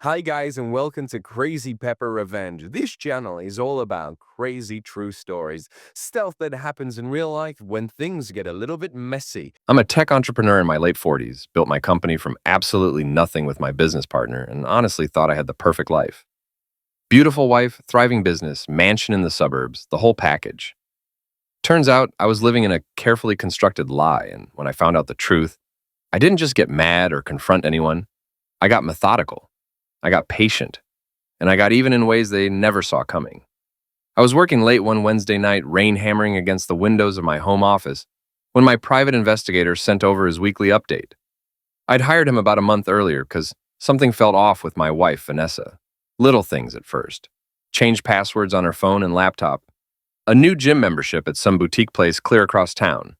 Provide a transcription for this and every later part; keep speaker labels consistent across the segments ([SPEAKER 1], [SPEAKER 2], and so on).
[SPEAKER 1] Hi guys and welcome to Crazy Pepper Revenge. This channel is all about crazy true stories, stuff that happens in real life when things get a little bit messy.
[SPEAKER 2] I'm a tech entrepreneur in my late 40s, built my company from absolutely nothing with my business partner, and honestly thought I had the perfect life. Beautiful wife, thriving business, mansion in the suburbs, the whole package. Turns out I was living in a carefully constructed lie, and when I found out the truth, I didn't just get mad or confront anyone. I got methodical. I got patient. And I got even in ways they never saw coming. I was working late one Wednesday night, rain hammering against the windows of my home office, when my private investigator sent over his weekly update. I'd hired him about a month earlier because something felt off with my wife, Vanessa. Little things at first. Changed passwords on her phone and laptop. A new gym membership at some boutique place clear across town.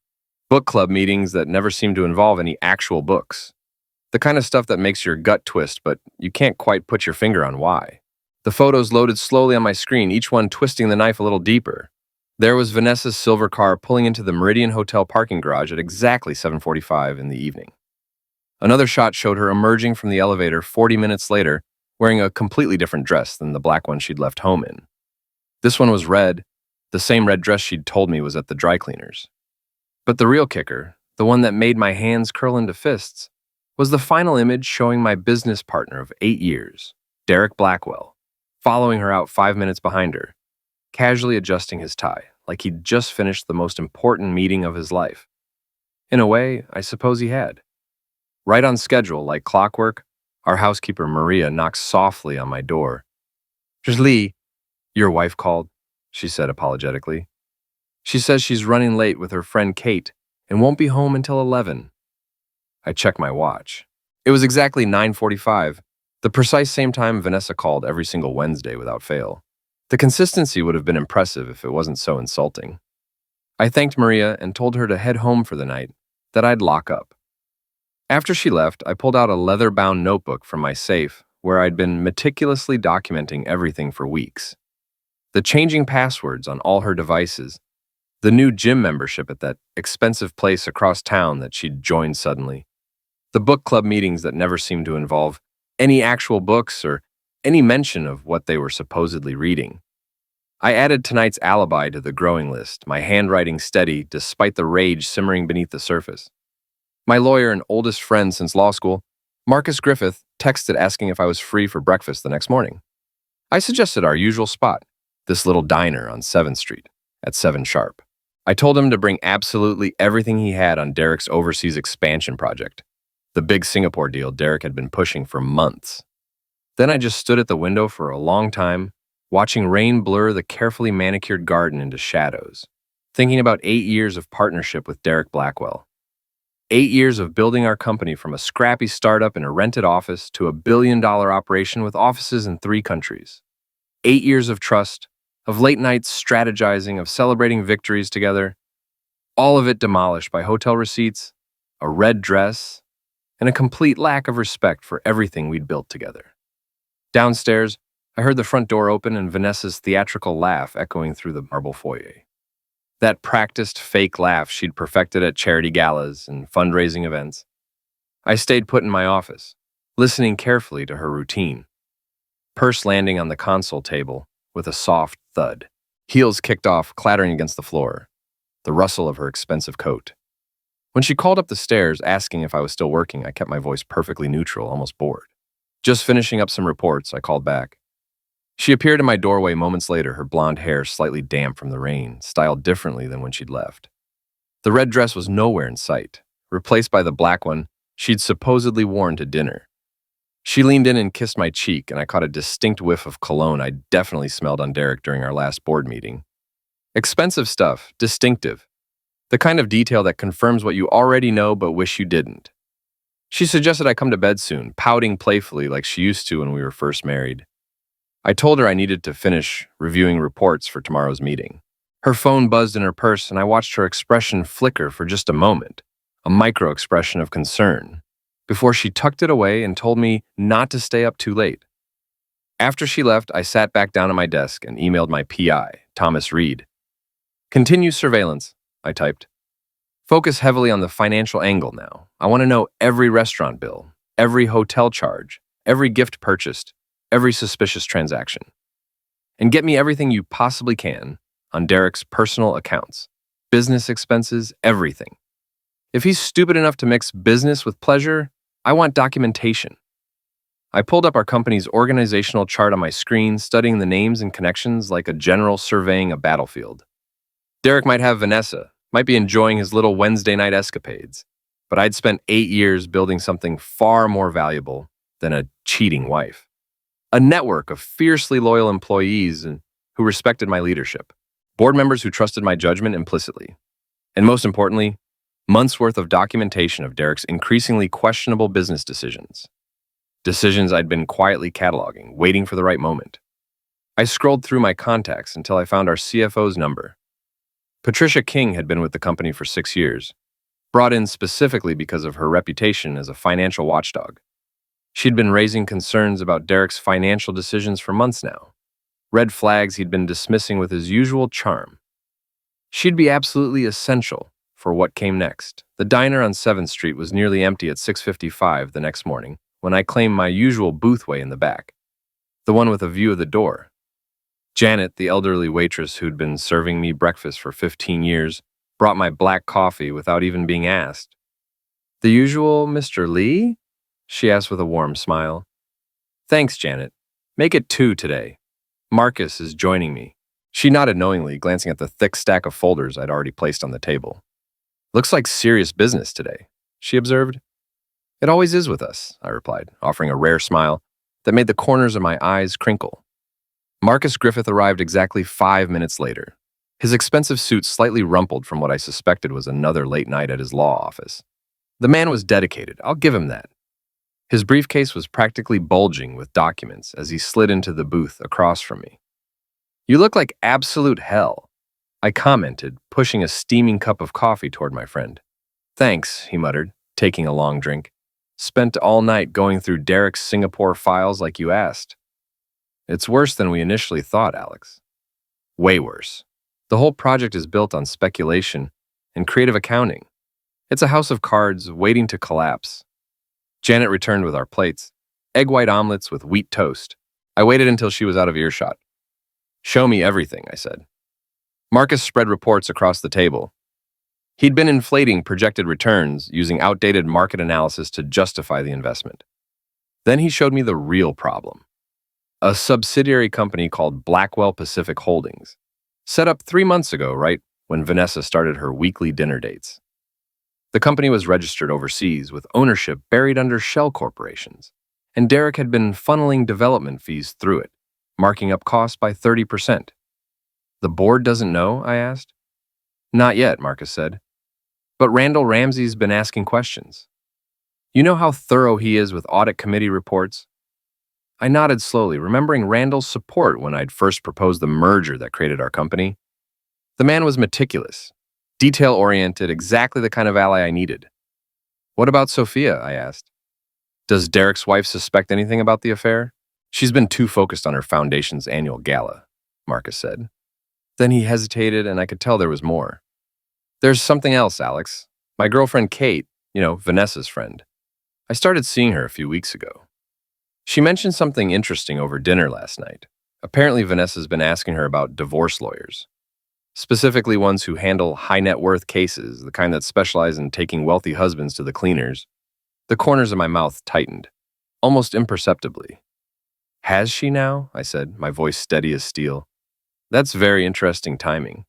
[SPEAKER 2] Book club meetings that never seemed to involve any actual books. The kind of stuff that makes your gut twist, but you can't quite put your finger on why. The photos loaded slowly on my screen, each one twisting the knife a little deeper. There was Vanessa's silver car pulling into the Meridian Hotel parking garage at exactly 7:45 in the evening. Another shot showed her emerging from the elevator 40 minutes later, wearing a completely different dress than the black one she'd left home in. This one was red, the same red dress she'd told me was at the dry cleaners. But the real kicker, the one that made my hands curl into fists, was the final image showing my business partner of 8 years, Derek Blackwell, following her out 5 minutes behind her, casually adjusting his tie, like he'd just finished the most important meeting of his life. In a way, I suppose he had. Right on schedule, like clockwork, our housekeeper Maria knocks softly on my door. "Lee, your wife called," she said apologetically. "She says she's running late with her friend Kate and won't be home until 11. I checked my watch. It was exactly 9:45, the precise same time Vanessa called every single Wednesday without fail. The consistency would have been impressive if it wasn't so insulting. I thanked Maria and told her to head home for the night, that I'd lock up. After she left, I pulled out a leather-bound notebook from my safe where I'd been meticulously documenting everything for weeks. The changing passwords on all her devices, the new gym membership at that expensive place across town that she'd joined suddenly, the book club meetings that never seemed to involve any actual books or any mention of what they were supposedly reading. I added tonight's alibi to the growing list, my handwriting steady despite the rage simmering beneath the surface. My lawyer and oldest friend since law school, Marcus Griffith, texted asking if I was free for breakfast the next morning. I suggested our usual spot, this little diner on 7th Street, at 7 sharp. I told him to bring absolutely everything he had on Derek's overseas expansion project, the big Singapore deal Derek had been pushing for months. Then I just stood at the window for a long time, watching rain blur the carefully manicured garden into shadows, thinking about 8 years of partnership with Derek Blackwell. 8 years of building our company from a scrappy startup in a rented office to a billion-dollar operation with offices in 3 countries. 8 years of trust, of late nights strategizing, of celebrating victories together, all of it demolished by hotel receipts, a red dress, and a complete lack of respect for everything we'd built together. Downstairs, I heard the front door open and Vanessa's theatrical laugh echoing through the marble foyer. That practiced fake laugh she'd perfected at charity galas and fundraising events. I stayed put in my office, listening carefully to her routine. Purse landing on the console table with a soft thud. Heels kicked off, clattering against the floor. The rustle of her expensive coat. When she called up the stairs asking if I was still working, I kept my voice perfectly neutral, almost bored. Just finishing up some reports, I called back. She appeared in my doorway moments later, her blonde hair slightly damp from the rain, styled differently than when she'd left. The red dress was nowhere in sight, replaced by the black one she'd supposedly worn to dinner. She leaned in and kissed my cheek, and I caught a distinct whiff of cologne I'd definitely smelled on Derek during our last board meeting. Expensive stuff, distinctive. The kind of detail that confirms what you already know but wish you didn't. She suggested I come to bed soon, pouting playfully like she used to when we were first married. I told her I needed to finish reviewing reports for tomorrow's meeting. Her phone buzzed in her purse, and I watched her expression flicker for just a moment, a micro-expression of concern, before she tucked it away and told me not to stay up too late. After she left, I sat back down at my desk and emailed my PI, Thomas Reed. "Continue surveillance," I typed. "Focus heavily on the financial angle now. I want to know every restaurant bill, every hotel charge, every gift purchased, every suspicious transaction. And get me everything you possibly can on Derek's personal accounts, business expenses, everything. If he's stupid enough to mix business with pleasure, I want documentation. I pulled up our company's organizational chart on my screen, studying the names and connections like a general surveying a battlefield. Derek might have Vanessa, might be enjoying his little Wednesday night escapades, but I'd spent 8 years building something far more valuable than a cheating wife. A network of fiercely loyal employees who respected my leadership, board members who trusted my judgment implicitly, and most importantly, months' worth of documentation of Derek's increasingly questionable business decisions. Decisions I'd been quietly cataloging, waiting for the right moment. I scrolled through my contacts until I found our CFO's number. Patricia King had been with the company for 6 years, brought in specifically because of her reputation as a financial watchdog. She'd been raising concerns about Derek's financial decisions for months now, red flags he'd been dismissing with his usual charm. She'd be absolutely essential for what came next. The diner on 7th Street was nearly empty at 6:55 the next morning when I claimed my usual boothway in the back, the one with a view of the door. Janet, the elderly waitress who'd been serving me breakfast for 15 years, brought my black coffee without even being asked. "The usual Mr. Lee?" she asked with a warm smile. "Thanks, Janet. Make it 2 today. Marcus is joining me." She nodded knowingly, glancing at the thick stack of folders I'd already placed on the table. "Looks like serious business today," she observed. "It always is with us," I replied, offering a rare smile that made the corners of my eyes crinkle. Marcus Griffith arrived exactly 5 minutes later, his expensive suit slightly rumpled from what I suspected was another late night at his law office. The man was dedicated, I'll give him that. His briefcase was practically bulging with documents as he slid into the booth across from me. "You look like absolute hell," I commented, pushing a steaming cup of coffee toward my friend. "Thanks," he muttered, taking a long drink. "Spent all night going through Derek's Singapore files like you asked." "It's worse than we initially thought, Alex. Way worse. The whole project is built on speculation and creative accounting. It's a house of cards waiting to collapse." Janet returned with our plates, egg white omelets with wheat toast. I waited until she was out of earshot. "Show me everything," I said. Marcus spread reports across the table. He'd been inflating projected returns using outdated market analysis to justify the investment. Then he showed me the real problem. A subsidiary company called Blackwell Pacific Holdings, set up 3 months ago, right when Vanessa started her weekly dinner dates. The company was registered overseas with ownership buried under shell corporations, and Derek had been funneling development fees through it, marking up costs by 30%. "The board doesn't know?" I asked. "Not yet," Marcus said. "But Randall Ramsey's been asking questions. You know how thorough he is with audit committee reports?" I nodded slowly, remembering Randall's support when I'd first proposed the merger that created our company. The man was meticulous, detail-oriented, exactly the kind of ally I needed. "What about Sophia?" I asked. "Does Derek's wife suspect anything about the affair?" "She's been too focused on her foundation's annual gala," Marcus said. Then he hesitated, and I could tell there was more. "There's something else, Alex. My girlfriend Kate, Vanessa's friend. I started seeing her a few weeks ago. She mentioned something interesting over dinner last night. Apparently Vanessa's been asking her about divorce lawyers, specifically ones who handle high-net-worth cases, the kind that specialize in taking wealthy husbands to the cleaners." The corners of my mouth tightened, almost imperceptibly. "Has she now?" I said, my voice steady as steel. "That's very interesting timing."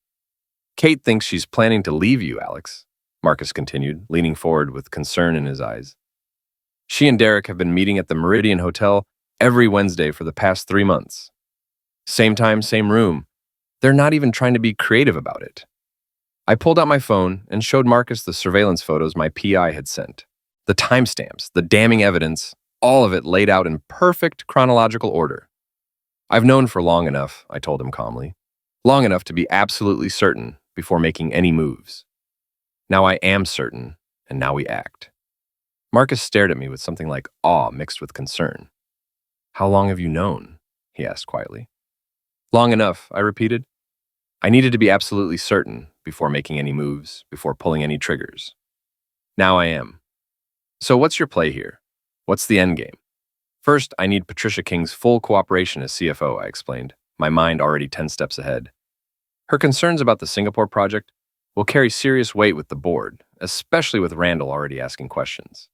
[SPEAKER 2] "Kate thinks she's planning to leave you, Alex," Marcus continued, leaning forward with concern in his eyes. "She and Derek have been meeting at the Meridian Hotel every Wednesday for the past 3 months. Same time, same room. They're not even trying to be creative about it." I pulled out my phone and showed Marcus the surveillance photos my PI had sent. The timestamps, the damning evidence, all of it laid out in perfect chronological order. "I've known for long enough," I told him calmly. "Long enough to be absolutely certain before making any moves. Now I am certain, and now we act." Marcus stared at me with something like awe mixed with concern. "How long have you known?" he asked quietly. "Long enough," I repeated. I needed to be absolutely certain before making any moves, before pulling any triggers. Now I am. "So what's your play here? What's the end game?" First, I need Patricia King's full cooperation as CFO, I explained, my mind already 10 steps ahead. Her concerns about the Singapore project will carry serious weight with the board, especially with Randall already asking questions.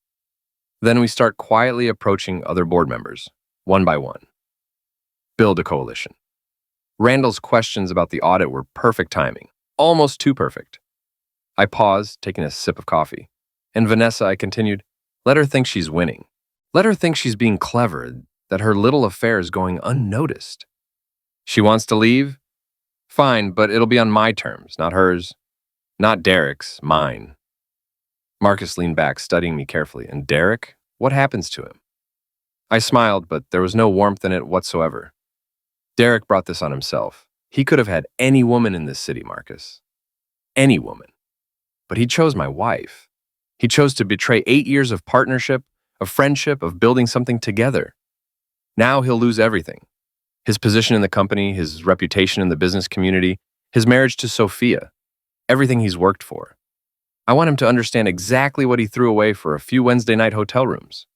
[SPEAKER 2] Then we start quietly approaching other board members, one by one. Build a coalition. Randall's questions about the audit were perfect timing, almost too perfect. I paused, taking a sip of coffee. And Vanessa, I continued, let her think she's winning. Let her think she's being clever, that her little affair is going unnoticed. She wants to leave? Fine, but it'll be on my terms, not hers. Not Derek's, mine. Marcus leaned back, studying me carefully. And Derek? What happens to him? I smiled, but there was no warmth in it whatsoever. Derek brought this on himself. He could have had any woman in this city, Marcus. Any woman. But he chose my wife. He chose to betray 8 years of partnership, of friendship, of building something together. Now he'll lose everything. His position in the company, his reputation in the business community, his marriage to Sophia, everything he's worked for. I want him to understand exactly what he threw away for a few Wednesday night hotel rooms.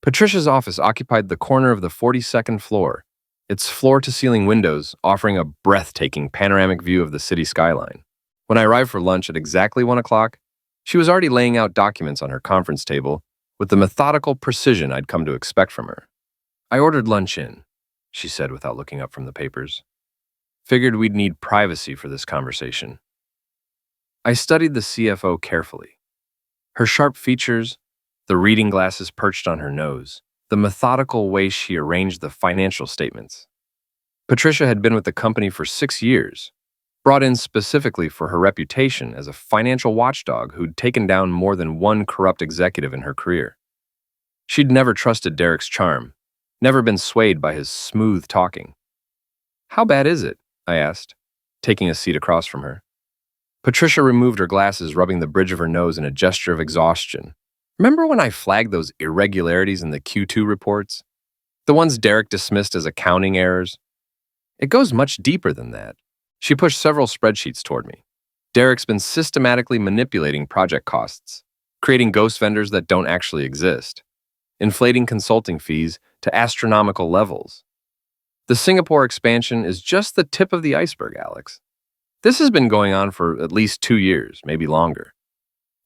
[SPEAKER 2] Patricia's office occupied the corner of the 42nd floor, its floor-to-ceiling windows offering a breathtaking panoramic view of the city skyline. When I arrived for lunch at exactly 1 o'clock, she was already laying out documents on her conference table with the methodical precision I'd come to expect from her. I ordered lunch in, she said without looking up from the papers. Figured we'd need privacy for this conversation. I studied the CFO carefully. Her sharp features, the reading glasses perched on her nose, the methodical way she arranged the financial statements. Patricia had been with the company for 6 years, brought in specifically for her reputation as a financial watchdog who'd taken down more than one corrupt executive in her career. She'd never trusted Derek's charm, never been swayed by his smooth talking. How bad is it? I asked, taking a seat across from her. Patricia removed her glasses, rubbing the bridge of her nose in a gesture of exhaustion. Remember when I flagged those irregularities in the Q2 reports? The ones Derek dismissed as accounting errors? It goes much deeper than that. She pushed several spreadsheets toward me. Derek's been systematically manipulating project costs, creating ghost vendors that don't actually exist, inflating consulting fees to astronomical levels. The Singapore expansion is just the tip of the iceberg, Alex. This has been going on for at least 2 years, maybe longer.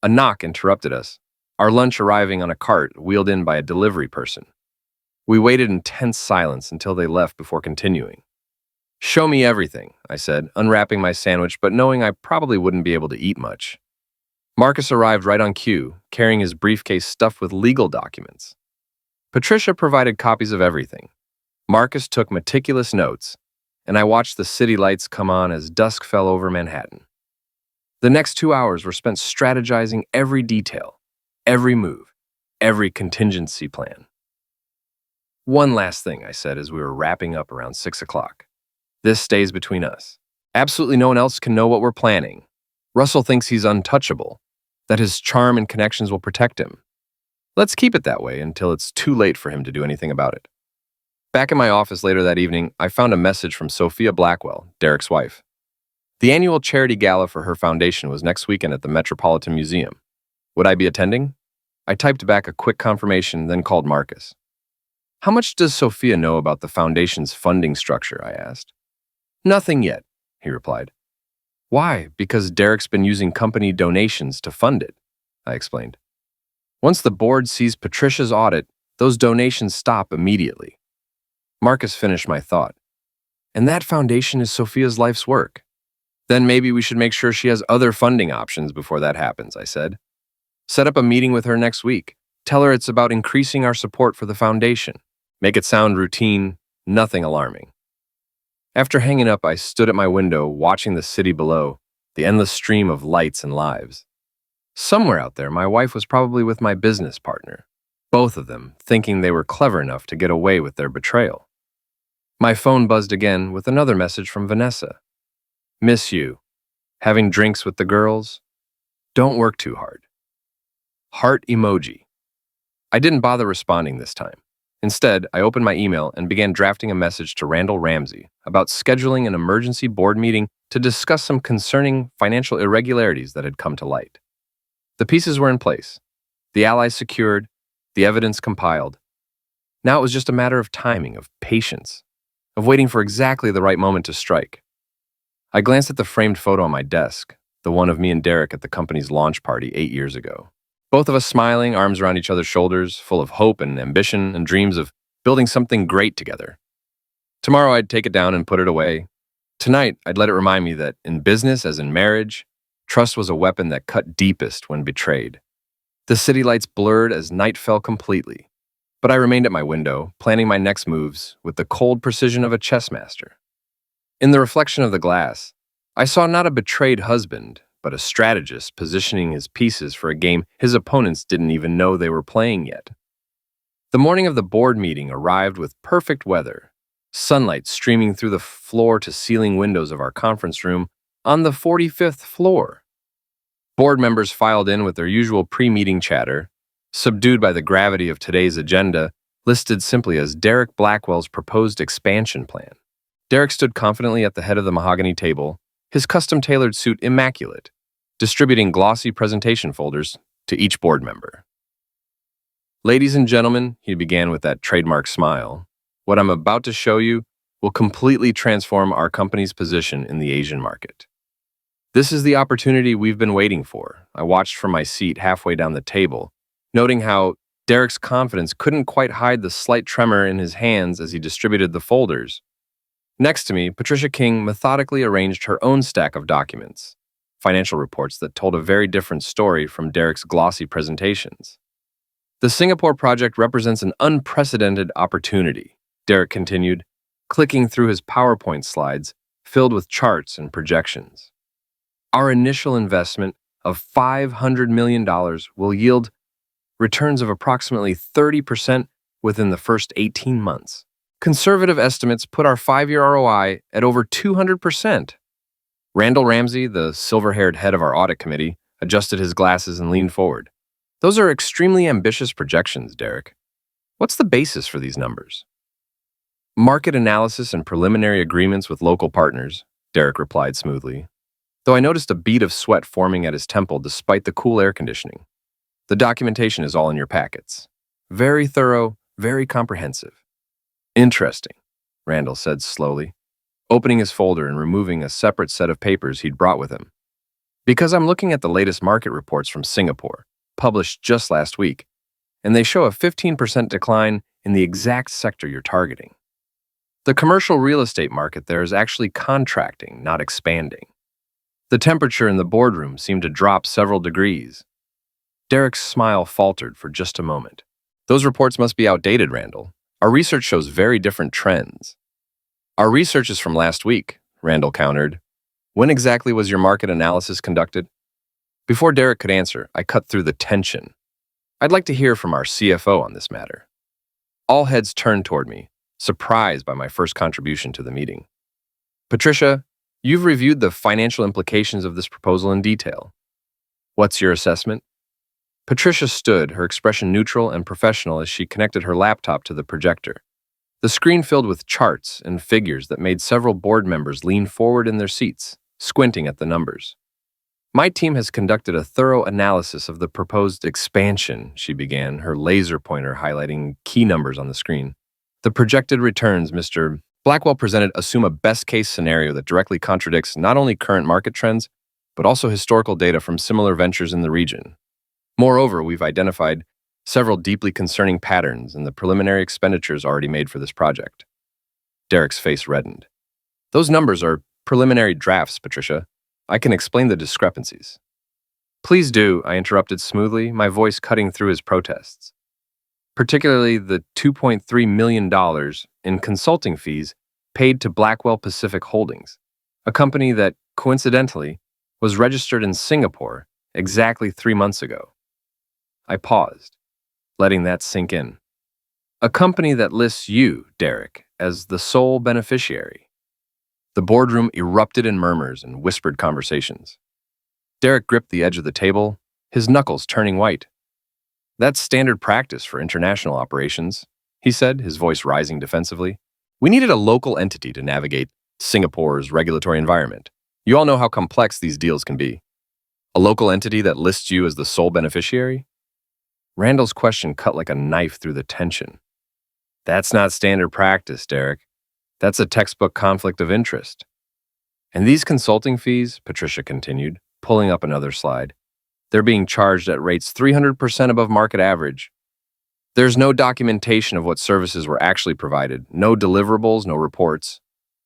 [SPEAKER 2] A knock interrupted us, our lunch arriving on a cart wheeled in by a delivery person. We waited in tense silence until they left before continuing. Show me everything, I said, unwrapping my sandwich but knowing I probably wouldn't be able to eat much. Marcus arrived right on cue, carrying his briefcase stuffed with legal documents. Patricia provided copies of everything. Marcus took meticulous notes, and I watched the city lights come on as dusk fell over Manhattan. The next 2 hours were spent strategizing every detail, every move, every contingency plan. One last thing, I said as we were wrapping up around 6 o'clock. This stays between us. Absolutely no one else can know what we're planning. Russell thinks he's untouchable, that his charm and connections will protect him. Let's keep it that way until it's too late for him to do anything about it. Back in my office later that evening, I found a message from Sophia Blackwell, Derek's wife. The annual charity gala for her foundation was next weekend at the Metropolitan Museum. Would I be attending? I typed back a quick confirmation, then called Marcus. How much does Sophia know about the foundation's funding structure? I asked. Nothing yet, he replied. Why? Because Derek's been using company donations to fund it, I explained. Once the board sees Patricia's audit, those donations stop immediately. Marcus finished my thought. And that foundation is Sophia's life's work. Then maybe we should make sure she has other funding options before that happens, I said. Set up a meeting with her next week. Tell her it's about increasing our support for the foundation. Make it sound routine, nothing alarming. After hanging up, I stood at my window, watching the city below, the endless stream of lights and lives. Somewhere out there, my wife was probably with my business partner, both of them thinking they were clever enough to get away with their betrayal. My phone buzzed again with another message from Vanessa. Miss you. Having drinks with the girls? Don't work too hard. Heart emoji. I didn't bother responding this time. Instead, I opened my email and began drafting a message to Randall Ramsey about scheduling an emergency board meeting to discuss some concerning financial irregularities that had come to light. The pieces were in place, the allies secured, the evidence compiled. Now it was just a matter of timing, of patience, of waiting for exactly the right moment to strike. I glanced at the framed photo on my desk, the one of me and Derek at the company's launch party 8 years ago. Both of us smiling, arms around each other's shoulders, full of hope and ambition and dreams of building something great together. Tomorrow I'd take it down and put it away. Tonight, I'd let it remind me that in business as in marriage, trust was a weapon that cut deepest when betrayed. The city lights blurred as night fell completely, but I remained at my window, planning my next moves with the cold precision of a chess master. In the reflection of the glass, I saw not a betrayed husband, but a strategist positioning his pieces for a game his opponents didn't even know they were playing yet. The morning of the board meeting arrived with perfect weather, sunlight streaming through the floor-to-ceiling windows of our conference room on the 45th floor. Board members filed in with their usual pre-meeting chatter, subdued by the gravity of today's agenda, listed simply as Derek Blackwell's proposed expansion plan. Derek stood confidently at the head of the mahogany table, his custom-tailored suit immaculate, distributing glossy presentation folders to each board member. "Ladies and gentlemen," he began with that trademark smile, "what I'm about to show you will completely transform our company's position in the Asian market. This is the opportunity we've been waiting for." I watched from my seat halfway down the table, noting how Derek's confidence couldn't quite hide the slight tremor in his hands as he distributed the folders. Next to me, Patricia King methodically arranged her own stack of documents, financial reports that told a very different story from Derek's glossy presentations. "The Singapore project represents an unprecedented opportunity," Derek continued, clicking through his PowerPoint slides filled with charts and projections. "Our initial investment of $500 million will yield returns of approximately 30% within the first 18 months. Conservative estimates put our 5-year ROI at over 200%. Randall Ramsey, the silver-haired head of our audit committee, adjusted his glasses and leaned forward. "Those are extremely ambitious projections, Derek. What's the basis for these numbers?" "Market analysis and preliminary agreements with local partners," Derek replied smoothly, though I noticed a bead of sweat forming at his temple despite the cool air conditioning. "The documentation is all in your packets. Very thorough, very comprehensive." "Interesting," Randall said slowly, opening his folder and removing a separate set of papers he'd brought with him. "Because I'm looking at the latest market reports from Singapore, published just last week, and they show a 15% decline in the exact sector you're targeting. The commercial real estate market there is actually contracting, not expanding." The temperature in the boardroom seemed to drop several degrees. Derek's smile faltered for just a moment. "Those reports must be outdated, Randall. Our research shows very different trends." "Our research is from last week," Randall countered. "When exactly was your market analysis conducted?" Before Derek could answer, I cut through the tension. "I'd like to hear from our CFO on this matter." All heads turned toward me, surprised by my first contribution to the meeting. "Patricia, you've reviewed the financial implications of this proposal in detail. What's your assessment?" Patricia stood, her expression neutral and professional as she connected her laptop to the projector. The screen filled with charts and figures that made several board members lean forward in their seats, squinting at the numbers. "My team has conducted a thorough analysis of the proposed expansion," she began, her laser pointer highlighting key numbers on the screen. "The projected returns Mr. Blackwell presented assume a best-case scenario that directly contradicts not only current market trends, but also historical data from similar ventures in the region. Moreover, we've identified several deeply concerning patterns in the preliminary expenditures already made for this project." Derek's face reddened. "Those numbers are preliminary drafts, Patricia. I can explain the discrepancies." "Please do," I interrupted smoothly, my voice cutting through his protests. "Particularly the $2.3 million in consulting fees paid to Blackwell Pacific Holdings, a company that, coincidentally, was registered in Singapore exactly 3 months ago." I paused, letting that sink in. "A company that lists you, Derek, as the sole beneficiary." The boardroom erupted in murmurs and whispered conversations. Derek gripped the edge of the table, his knuckles turning white. "That's standard practice for international operations," he said, his voice rising defensively. "We needed a local entity to navigate Singapore's regulatory environment. You all know how complex these deals can be. A local entity that lists you as the sole beneficiary?" Randall's question cut like a knife through the tension. That's not standard practice, Derek. That's a textbook conflict of interest. And these consulting fees, Patricia continued, pulling up another slide, they're being charged at rates 300% above market average. There's no documentation of what services were actually provided, no deliverables, no reports,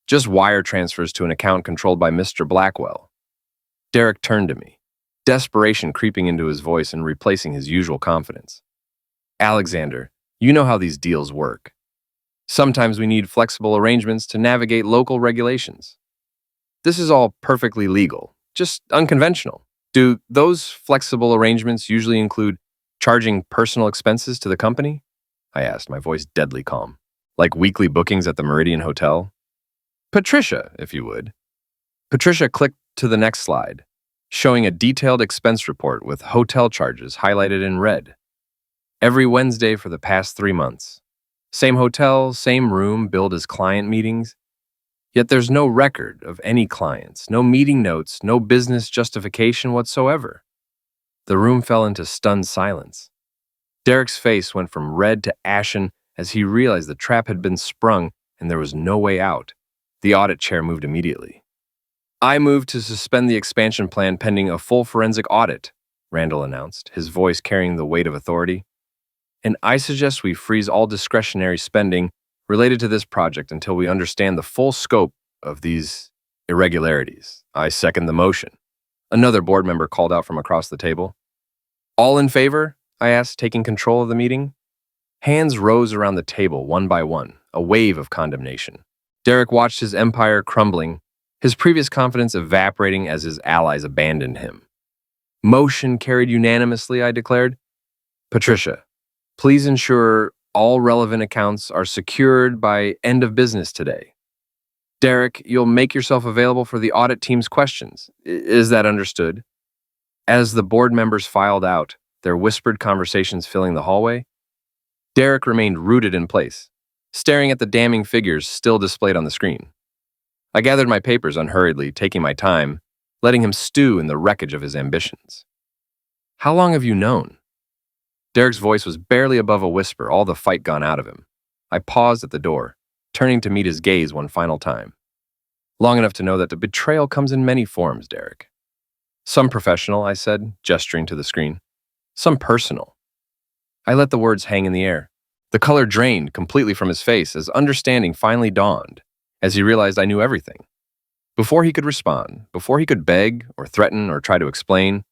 [SPEAKER 2] just wire transfers to an account controlled by Mr. Blackwell. Derek turned to me, desperation creeping into his voice and replacing his usual confidence. Alexander, you know how these deals work. Sometimes we need flexible arrangements to navigate local regulations. This is all perfectly legal, just unconventional. Do those flexible arrangements usually include charging personal expenses to the company? I asked, my voice deadly calm. Like weekly bookings at the Meridian Hotel? Patricia, if you would. Patricia clicked to the next slide, showing a detailed expense report with hotel charges highlighted in red. Every Wednesday for the past 3 months. Same hotel, same room, billed as client meetings. Yet there's no record of any clients, no meeting notes, no business justification whatsoever. The room fell into stunned silence. Derek's face went from red to ashen as he realized the trap had been sprung and there was no way out. The audit chair moved immediately. I moved to suspend the expansion plan pending a full forensic audit, Randall announced, his voice carrying the weight of authority. And I suggest we freeze all discretionary spending related to this project until we understand the full scope of these irregularities. I second the motion. Another board member called out from across the table. All in favor? I asked, taking control of the meeting. Hands rose around the table one by one, a wave of condemnation. Derek watched his empire crumbling, his previous confidence evaporating as his allies abandoned him. Motion carried unanimously, I declared. Patricia, please ensure all relevant accounts are secured by end of business today. Derek, you'll make yourself available for the audit team's questions. Is that understood? As the board members filed out, their whispered conversations filling the hallway, Derek remained rooted in place, staring at the damning figures still displayed on the screen. I gathered my papers unhurriedly, taking my time, letting him stew in the wreckage of his ambitions. How long have you known? Derek's voice was barely above a whisper, all the fight gone out of him. I paused at the door, turning to meet his gaze one final time. Long enough to know that the betrayal comes in many forms, Derek. Some professional, I said, gesturing to the screen. Some personal. I let the words hang in the air. The color drained completely from his face as understanding finally dawned, as he realized I knew everything. Before he could respond, before he could beg or threaten or try to explain,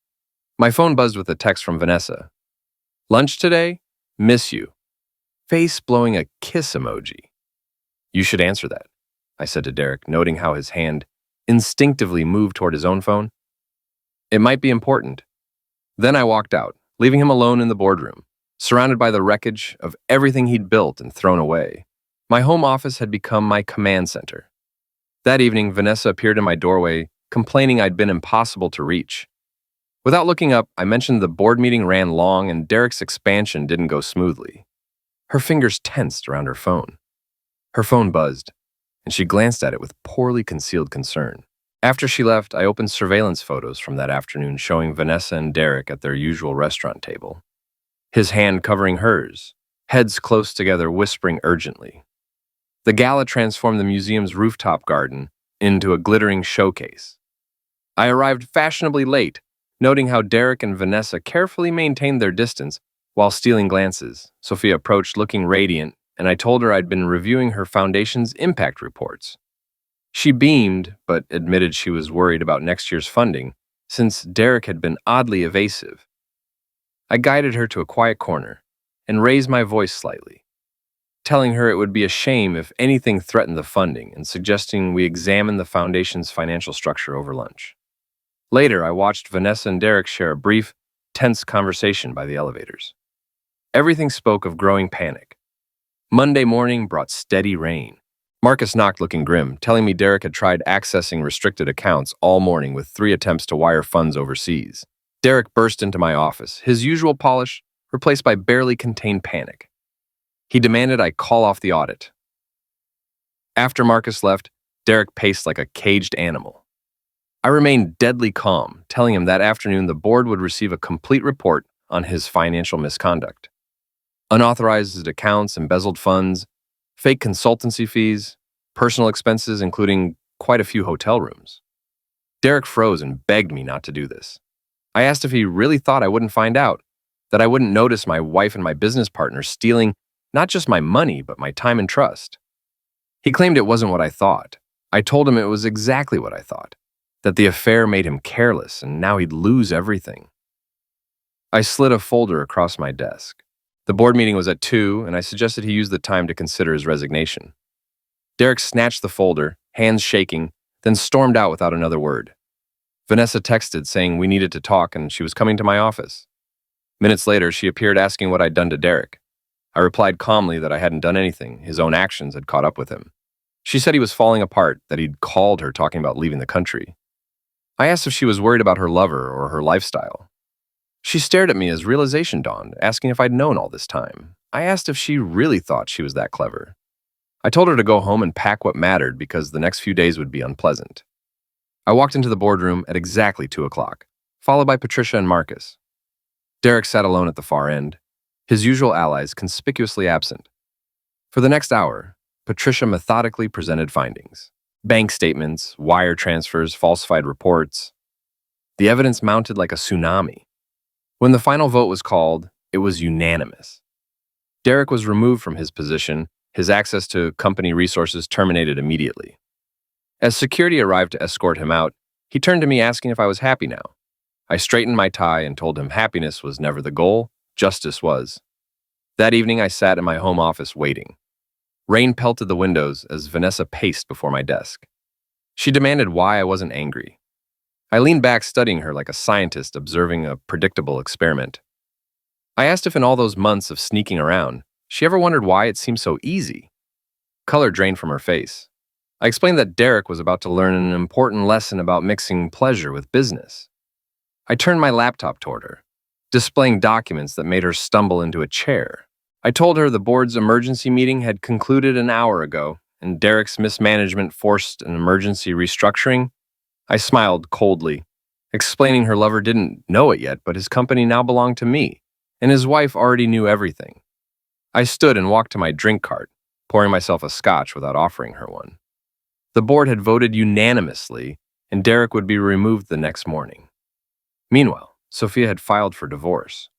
[SPEAKER 2] my phone buzzed with a text from Vanessa. Lunch today? Miss you. Face blowing a kiss emoji. You should answer that, I said to Derek, noting how his hand instinctively moved toward his own phone. It might be important. Then I walked out, leaving him alone in the boardroom, surrounded by the wreckage of everything he'd built and thrown away. My home office had become my command center. That evening, Vanessa appeared in my doorway, complaining I'd been impossible to reach. Without looking up, I mentioned the board meeting ran long and Derek's expansion didn't go smoothly. Her fingers tensed around her phone. Her phone buzzed, and she glanced at it with poorly concealed concern. After she left, I opened surveillance photos from that afternoon showing Vanessa and Derek at their usual restaurant table. His hand covering hers, heads close together whispering urgently. The gala transformed the museum's rooftop garden into a glittering showcase. I arrived fashionably late, noting how Derek and Vanessa carefully maintained their distance while stealing glances. Sophia approached looking radiant, and I told her I'd been reviewing her foundation's impact reports. She beamed, but admitted she was worried about next year's funding, since Derek had been oddly evasive. I guided her to a quiet corner and raised my voice slightly, telling her it would be a shame if anything threatened the funding and suggesting we examine the foundation's financial structure over lunch. Later, I watched Vanessa and Derek share a brief, tense conversation by the elevators. Everything spoke of growing panic. Monday morning brought steady rain. Marcus knocked looking grim, telling me Derek had tried accessing restricted accounts all morning with 3 attempts to wire funds overseas. Derek burst into my office, his usual polish replaced by barely contained panic. He demanded I call off the audit. After Marcus left, Derek paced like a caged animal. I remained deadly calm, telling him that afternoon the board would receive a complete report on his financial misconduct. Unauthorized accounts, embezzled funds, fake consultancy fees, personal expenses, including quite a few hotel rooms. Derek froze and begged me not to do this. I asked if he really thought I wouldn't find out, that I wouldn't notice my wife and my business partner stealing not just my money, but my time and trust. He claimed it wasn't what I thought. I told him it was exactly what I thought, that the affair made him careless and now he'd lose everything. I slid a folder across my desk. The board meeting was at 2, and I suggested he use the time to consider his resignation. Derek snatched the folder, hands shaking, then stormed out without another word. Vanessa texted saying we needed to talk and she was coming to my office. Minutes later, she appeared asking what I'd done to Derek. I replied calmly that I hadn't done anything. His own actions had caught up with him. She said he was falling apart, that he'd called her talking about leaving the country. I asked if she was worried about her lover or her lifestyle. She stared at me as realization dawned, asking if I'd known all this time. I asked if she really thought she was that clever. I told her to go home and pack what mattered because the next few days would be unpleasant. I walked into the boardroom at exactly 2 o'clock, followed by Patricia and Marcus. Derek sat alone at the far end, his usual allies conspicuously absent. For the next hour, Patricia methodically presented findings. Bank statements, wire transfers, falsified reports. The evidence mounted like a tsunami. When the final vote was called, it was unanimous. Derek was removed from his position, his access to company resources terminated immediately. As security arrived to escort him out, he turned to me asking if I was happy now. I straightened my tie and told him happiness was never the goal, justice was. That evening, I sat in my home office waiting. Rain pelted the windows as Vanessa paced before my desk. She demanded why I wasn't angry. I leaned back studying her like a scientist observing a predictable experiment. I asked if in all those months of sneaking around, she ever wondered why it seemed so easy. Color drained from her face. I explained that Derek was about to learn an important lesson about mixing pleasure with business. I turned my laptop toward her, displaying documents that made her stumble into a chair. I told her the board's emergency meeting had concluded an hour ago, and Derek's mismanagement forced an emergency restructuring. I smiled coldly, explaining her lover didn't know it yet, but his company now belonged to me, and his wife already knew everything. I stood and walked to my drink cart, pouring myself a scotch without offering her one. The board had voted unanimously, and Derek would be removed the next morning. Meanwhile, Sophia had filed for divorce.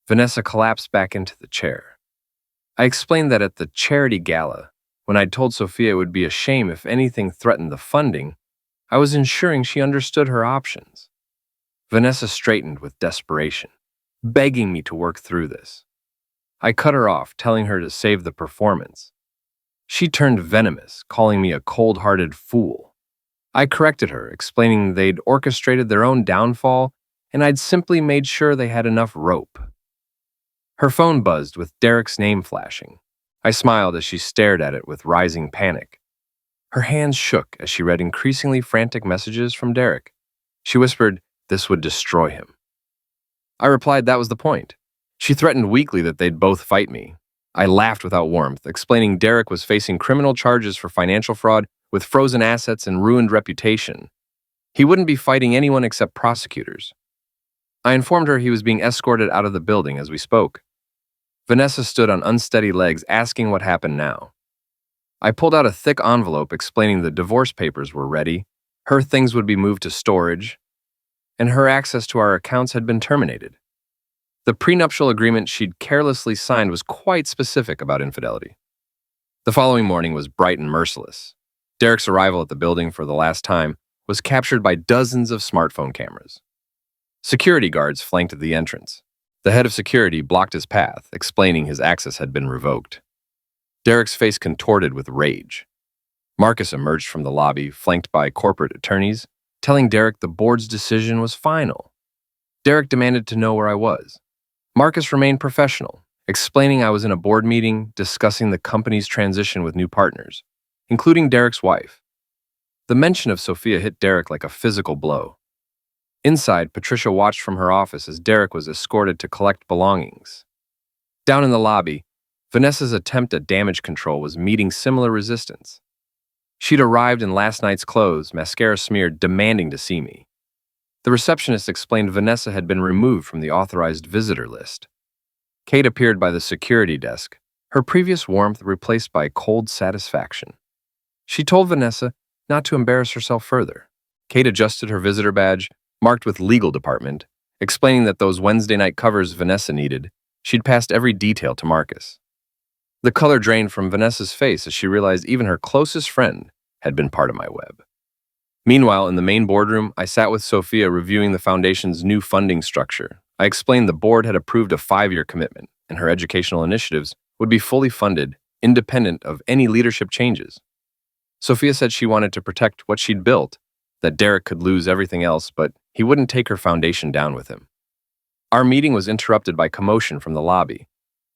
[SPEAKER 2] Vanessa collapsed back into the chair. I explained that at the charity gala, when I'd told Sophia it would be a shame if anything threatened the funding, I was ensuring she understood her options. Vanessa straightened with desperation, begging me to work through this. I cut her off, telling her to save the performance. She turned venomous, calling me a cold-hearted fool. I corrected her, explaining they'd orchestrated their own downfall, and I'd simply made sure they had enough rope. Her phone buzzed with Derek's name flashing. I smiled as she stared at it with rising panic. Her hands shook as she read increasingly frantic messages from Derek. She whispered, "This would destroy him." I replied that was the point. She threatened weakly that they'd both fight me. I laughed without warmth, explaining Derek was facing criminal charges for financial fraud with frozen assets and ruined reputation. He wouldn't be fighting anyone except prosecutors. I informed her he was being escorted out of the building as we spoke. Vanessa stood on unsteady legs, asking what happened now. I pulled out a thick envelope explaining the divorce papers were ready, her things would be moved to storage, and her access to our accounts had been terminated. The prenuptial agreement she'd carelessly signed was quite specific about infidelity. The following morning was bright and merciless. Derek's arrival at the building for the last time was captured by dozens of smartphone cameras. Security guards flanked the entrance. The head of security blocked his path, explaining his access had been revoked. Derek's face contorted with rage. Marcus emerged from the lobby, flanked by corporate attorneys, telling Derek the board's decision was final. Derek demanded to know where I was. Marcus remained professional, explaining I was in a board meeting discussing the company's transition with new partners, including Derek's wife. The mention of Sophia hit Derek like a physical blow. Inside, Patricia watched from her office as Derek was escorted to collect belongings. Down in the lobby, Vanessa's attempt at damage control was meeting similar resistance. She'd arrived in last night's clothes, mascara smeared, demanding to see me. The receptionist explained Vanessa had been removed from the authorized visitor list. Kate appeared by the security desk, her previous warmth replaced by cold satisfaction. She told Vanessa not to embarrass herself further. Kate adjusted her visitor badge, marked with legal department, explaining that those Wednesday night covers Vanessa needed. She'd passed every detail to Marcus. The color drained from Vanessa's face as she realized even her closest friend had been part of my web. Meanwhile, in the main boardroom, I sat with Sophia reviewing the foundation's new funding structure. I explained the board had approved a 5-year commitment, and her educational initiatives would be fully funded, independent of any leadership changes. Sophia said she wanted to protect what she'd built, that Derek could lose everything else, but he wouldn't take her foundation down with him. Our meeting was interrupted by commotion from the lobby.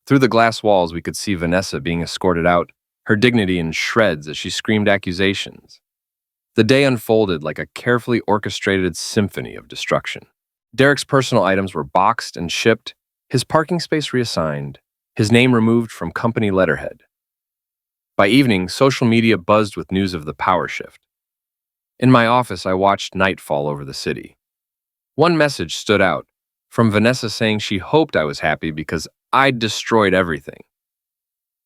[SPEAKER 2] Through the glass walls, we could see Vanessa being escorted out, her dignity in shreds as she screamed accusations. The day unfolded like a carefully orchestrated symphony of destruction. Derek's personal items were boxed and shipped, his parking space reassigned, his name removed from company letterhead. By evening, social media buzzed with news of the power shift. In my office, I watched night fall over the city. One message stood out, from Vanessa saying she hoped I was happy because I'd destroyed everything.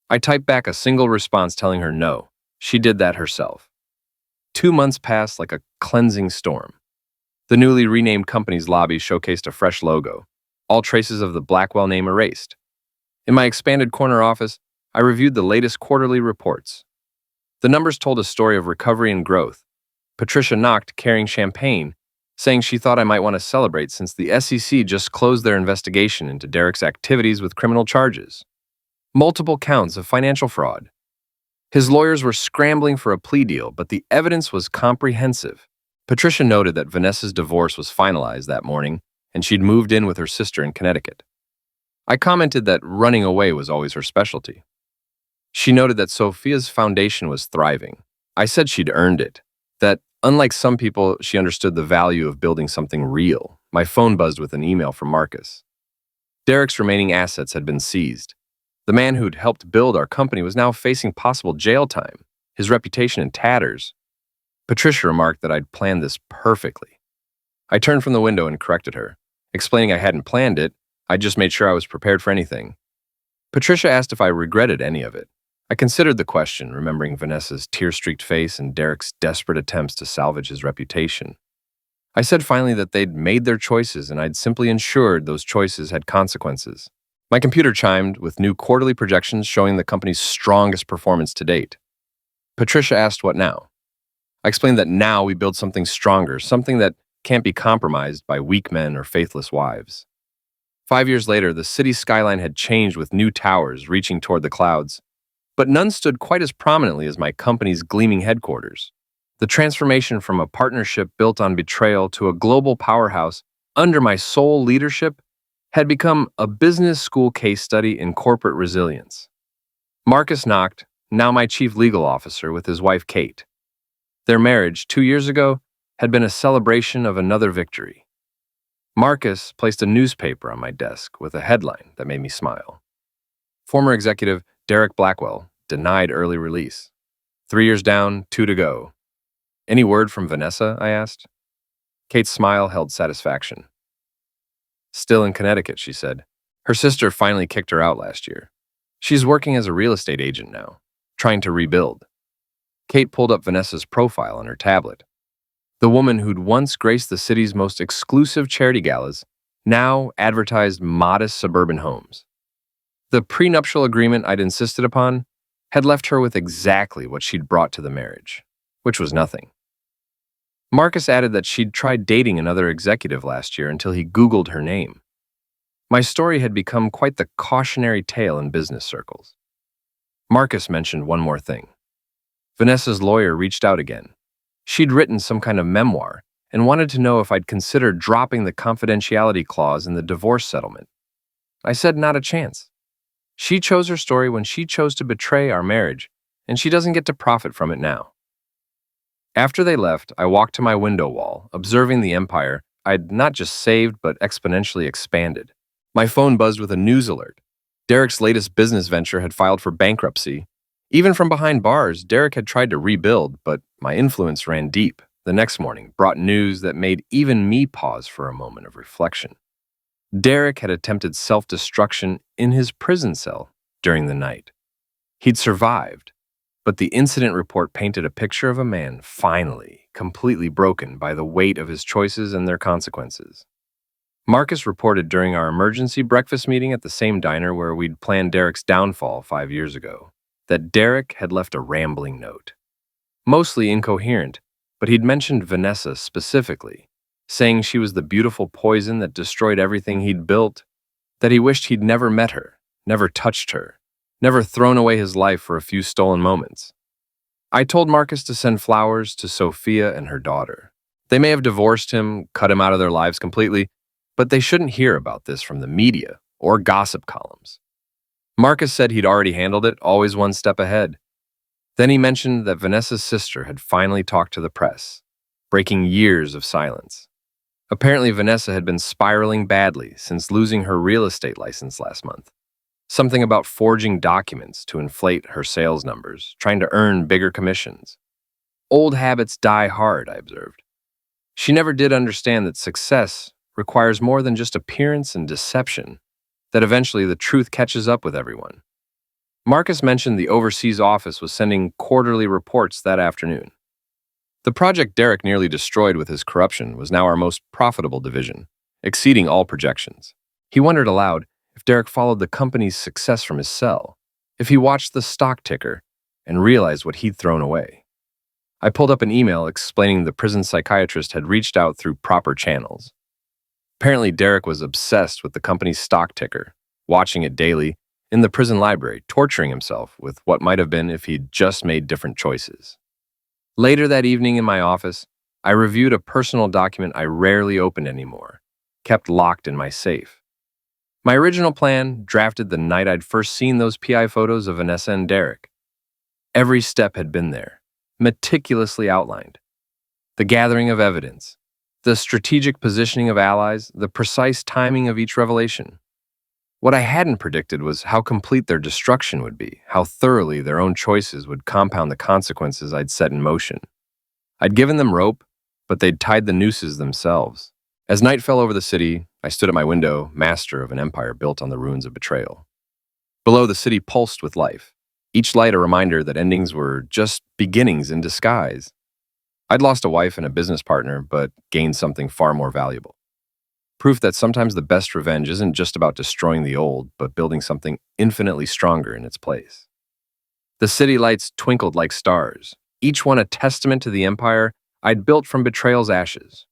[SPEAKER 2] I typed back a single response telling her no, she did that herself. 2 months passed like a cleansing storm. The newly renamed company's lobby showcased a fresh logo, all traces of the Blackwell name erased. In my expanded corner office, I reviewed the latest quarterly reports. The numbers told a story of recovery and growth. Patricia knocked, carrying champagne, saying she thought I might want to celebrate since the SEC just closed their investigation into Derek's activities with criminal charges. Multiple counts of financial fraud. His lawyers were scrambling for a plea deal, but the evidence was comprehensive. Patricia noted that Vanessa's divorce was finalized that morning, and she'd moved in with her sister in Connecticut. I commented that running away was always her specialty. She noted that Sophia's foundation was thriving. I said she'd earned it, that unlike some people, she understood the value of building something real. My phone buzzed with an email from Marcus. Derek's remaining assets had been seized. The man who'd helped build our company was now facing possible jail time, his reputation in tatters. Patricia remarked that I'd planned this perfectly. I turned from the window and corrected her, explaining I hadn't planned it, I just made sure I was prepared for anything. Patricia asked if I regretted any of it. I considered the question, remembering Vanessa's tear-streaked face and Derek's desperate attempts to salvage his reputation. I said finally that they'd made their choices and I'd simply ensured those choices had consequences. My computer chimed with new quarterly projections showing the company's strongest performance to date. Patricia asked what now. I explained that now we build something stronger, something that can't be compromised by weak men or faithless wives. 5 years later, the city's skyline had changed with new towers reaching toward the clouds, but none stood quite as prominently as my company's gleaming headquarters. The transformation from a partnership built on betrayal to a global powerhouse under my sole leadership had become a business school case study in corporate resilience. Marcus knocked, now my chief legal officer, with his wife Kate. Their marriage, 2 years ago, had been a celebration of another victory. Marcus placed a newspaper on my desk with a headline that made me smile. Former executive Derek Blackwell denied early release. 3 years down, 2 to go. Any word from Vanessa? I asked. Kate's smile held satisfaction. Still in Connecticut, she said. Her sister finally kicked her out last year. She's working as a real estate agent now, trying to rebuild. Kate pulled up Vanessa's profile on her tablet. The woman who'd once graced the city's most exclusive charity galas now advertised modest suburban homes. The prenuptial agreement I'd insisted upon had left her with exactly what she'd brought to the marriage, which was nothing. Marcus added that she'd tried dating another executive last year until he Googled her name. My story had become quite the cautionary tale in business circles. Marcus mentioned one more thing. Vanessa's lawyer reached out again. She'd written some kind of memoir and wanted to know if I'd considered dropping the confidentiality clause in the divorce settlement. I said not a chance. She chose her story when she chose to betray our marriage, and she doesn't get to profit from it now. After they left, I walked to my window wall, observing the empire I'd not just saved but exponentially expanded. My phone buzzed with a news alert. Derek's latest business venture had filed for bankruptcy. Even from behind bars, Derek had tried to rebuild, but my influence ran deep. The next morning brought news that made even me pause for a moment of reflection. Derek had attempted self-destruction in his prison cell during the night. He'd survived, but the incident report painted a picture of a man finally, completely broken by the weight of his choices and their consequences. Marcus reported during our emergency breakfast meeting at the same diner where we'd planned Derek's downfall 5 years ago that Derek had left a rambling note. Mostly incoherent, but he'd mentioned Vanessa specifically, saying she was the beautiful poison that destroyed everything he'd built, that he wished he'd never met her, never touched her, never thrown away his life for a few stolen moments. I told Marcus to send flowers to Sophia and her daughter. They may have divorced him, cut him out of their lives completely, but they shouldn't hear about this from the media or gossip columns. Marcus said he'd already handled it, always one step ahead. Then he mentioned that Vanessa's sister had finally talked to the press, breaking years of silence. Apparently, Vanessa had been spiraling badly since losing her real estate license last month. Something about forging documents to inflate her sales numbers, trying to earn bigger commissions. Old habits die hard, I observed. She never did understand that success requires more than just appearance and deception, that eventually the truth catches up with everyone. Marcus mentioned the overseas office was sending quarterly reports that afternoon. The project Derek nearly destroyed with his corruption was now our most profitable division, exceeding all projections. He wondered aloud if Derek followed the company's success from his cell, if he watched the stock ticker and realized what he'd thrown away. I pulled up an email explaining the prison psychiatrist had reached out through proper channels. Apparently, Derek was obsessed with the company's stock ticker, watching it daily in the prison library, torturing himself with what might have been if he'd just made different choices. Later that evening in my office, I reviewed a personal document I rarely opened anymore, kept locked in my safe. My original plan, drafted the night I'd first seen those PI photos of Vanessa and Derek. Every step had been there, meticulously outlined. The gathering of evidence, the strategic positioning of allies, the precise timing of each revelation. What I hadn't predicted was how complete their destruction would be, how thoroughly their own choices would compound the consequences I'd set in motion. I'd given them rope, but they'd tied the nooses themselves. As night fell over the city, I stood at my window, master of an empire built on the ruins of betrayal. Below, the city pulsed with life, each light a reminder that endings were just beginnings in disguise. I'd lost a wife and a business partner, but gained something far more valuable. Proof that sometimes the best revenge isn't just about destroying the old, but building something infinitely stronger in its place. The city lights twinkled like stars, each one a testament to the empire I'd built from betrayal's ashes.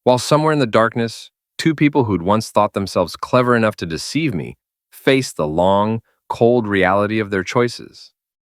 [SPEAKER 2] While somewhere in the darkness, two people who'd once thought themselves clever enough to deceive me faced the long, cold reality of their choices.